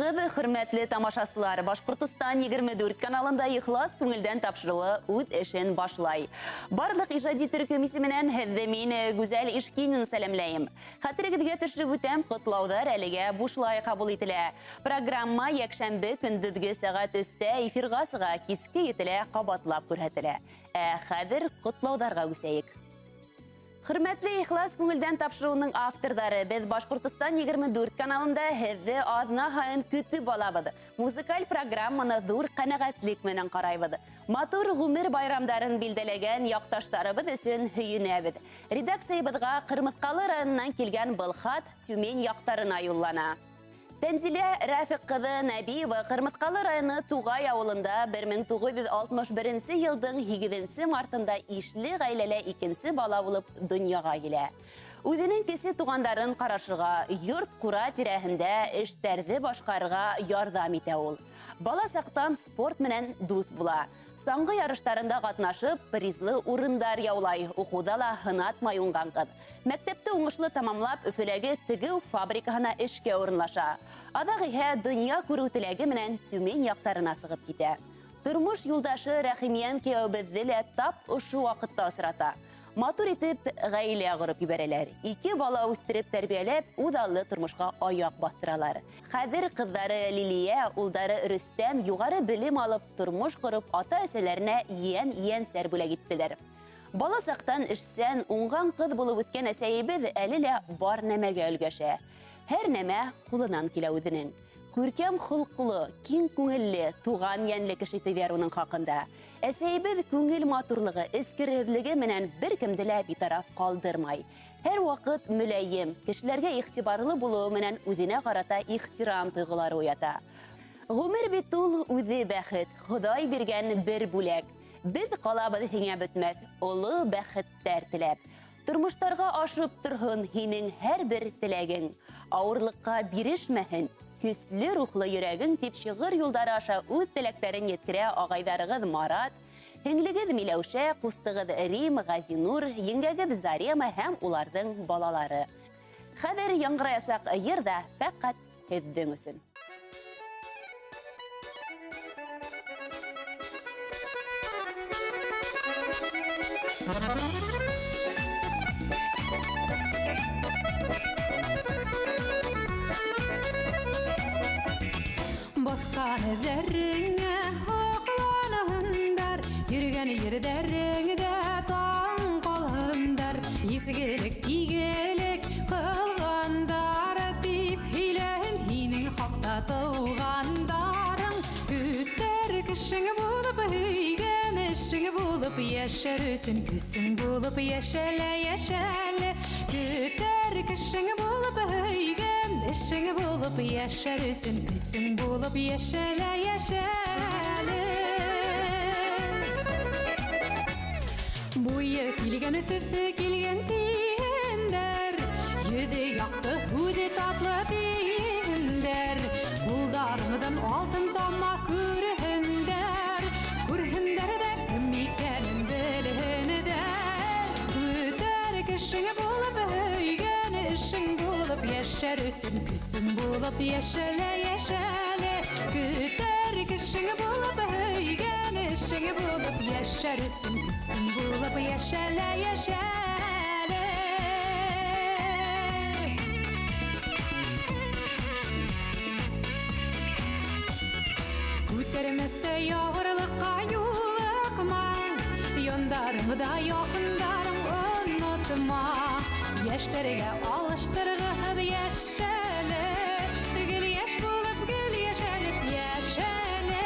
Саламатсызгыз, хөрмәтле тамашачылар. Башкортстан 24 каналында ихлас күңелдән тапшыруы үз эшен башлай. Барлык иҗади төркем исеменнән һеҙҙе мин Гүзәл Ишкинен сәламләйем. Хәтерегеҙгә төшөрөп үтәм, котлауҙар әлегә бушлай кабул ителә. Программа якшәмбе көндөҙгө сәғәт 3-тә эфирға сыға, киске 7-лә ҡабатлап күрһәтелә. Хәҙер котлауҙарға үсәйек. Хөрмәтле ихлас күңелдән тапшыруының автордары, без Башкортстан 24 каналында һеҙҙе аҙна һайын көтөп алабыҙ. Музыкаль программаны ҙур ҡәнәғәтлек менән ҡарайбыҙ. Матур ғүмер байрамдарын билдәләгән яҡташтарыбыҙ өсөн һөйөнәбеҙ. Редакциябыҙға Ҡырмыҫҡалы районынан килгән был хат Тюмень яҡтарына юллана. Тәнзилә Рәфиҡ ҡыҙы Нәбиева Ҡырмыҫҡалы районы Туғай ауылында 1961 йылдың 8 мартында ишле ғаиләлә икенсе бала булып донъяға килә. Үҙенең кесе туғандарын ҡарашырға, йорт-ҡура тирәһендә эштәрҙе башҡарырға ярҙам итә ул. Бала саҡтан спорт менән дуҫ була. Саңғы ярыштарында ҡатнашып, призлы урындар яулай, уҡыуҙа ла һынатмай уңған ҡыҙ. Мәктәпте уңышлы тамамлап, Өфөләге тегеү фабрикаһына эшкә урынлаша. Аҙаҡ иһә донъя күреү теләге менән Тюмень яҡтарына сығып китә. Тормош юлдашы Рәхимйән кейәүебеҙҙе лә тап ошо ваҡытта осрата. Матур итеп ғаилә ҡороп ебәрәләр. 2 бала үҫтереп тәрбиәләп, үҙаллы тормошҡа аяҡ баҫтыралар. Хәҙер ҡыҙҙары Лилиә, улдары Рөстәм юғары белем алып, тормош ҡороп, ата-әсәләренә йән-йәнсәр бүләк иттеләр. Бала саҡтан эшсән, уңған ҡыҙ булып үткән әсәйебеҙ әле лә бар нәмәгә өлгәшә. Һәр нәмә ҡулынан килә үҙенең. Күркәм холҡло, киң күңелле, туған йәнле кеше тиҙәр уның хаҡында. Әсәйебеҙ күңел матурлығы, эскерһеҙлеге менән бер кемде лә битараф ҡалдырмай. Һәр ваҡыт мөләйем, кешеләргә иғтибарлы булыуы менән үҙенә ҡарата ихтирам тойғолары уята. Ғүмер бит ул үҙе бәхет, Хоҙай биргән бер бүләк. Беҙ ҡалабыҙ һиңә бөтмәҫ, оло бәхеттәр теләп. Тормоштарға ашып торһон һинең һәр бер теләгең. Ауырлыҡҡа бирешмәһен, көслө рухлы йөрәгең тип шиғыр юлдары аша үҙ теләктәрен еткерә ағайҙарығыҙ Марат, һеңлегеҙ Миләүшә, ҡустығыҙ Рим, Ғазинур, еңгәгеҙ Зарема һәм уларҙың балалары. Хәҙер яңғыраясаҡ йыр ҙа фәҡәт һеҙҙең өсөн. Босҡа һеҙҙәреңә һоҡланаһындар, йөрөгән ерҙәреңдә таң ҡалһындар. Изгелек, игелек ҡылғандар тип һөйләһен һинең хаҡта тыуғандарың. Көтәр кешең булып, һөйгән эшең булып, йәшәр өсөн көсөң булып, йәшәлә, йәшәле. Көтәр кешең булып, һөйгән эшең булып, йәшәр өсөн көсөң булып, йәшәлә, йәшәле. Буйы килгән, төҫө килгән тиһендәр, йөҙө яҡты, һүҙе татлы тиһендәр. Ҡулдарымдан алтын тама күрһендәр, күрһендәр ҙә кем икәнен белһендәр. Көтәр кешең булып, һөйгән эшең булып, йәшәр өсөн көсөң булып, йәшәлә, йәшәле. Көтәр кешең булып, һөйгән эшең булып, йәшәр өсөн көсөң булып, йәшәлә, йәшәле. Күтәрмәҫтә яғырлыҡҡа юлыҡма, йондарымда яҡындарым онотма. Йәштәргә алыштырғыһыҙ йәшәле, гел йәш булып, гел йәшәреп йәшәле.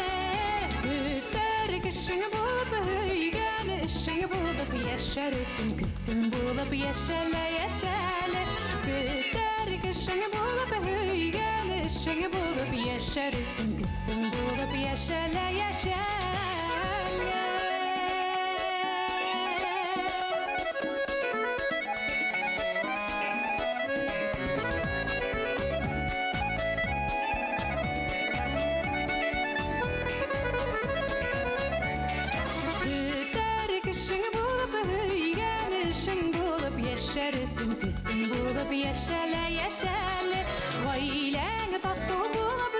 Көтәр кешең булып, һөйгән эшең булып, йәшәр өсөн көсөң булып, йәшәлә, йәшәле. Көтәр кешең булып, һөйгән эшең булып, йәшәр өсөн көсөң булып, йәшәлә, йәшәле. Йәшәр өсөн көсөң булып, йәшәлә, йәшәле. Ғаиләң татлы булып,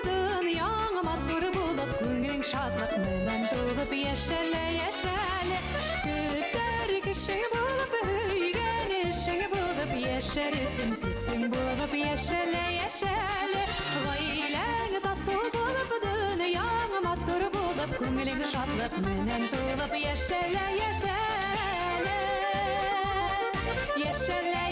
bulup yeşerisin, küsün bulup yeşele yeşele. Gaylen tatlı bulup dünyan mattur bulup köngülün şadlık menen tulup yeşele yeşele. Yeşele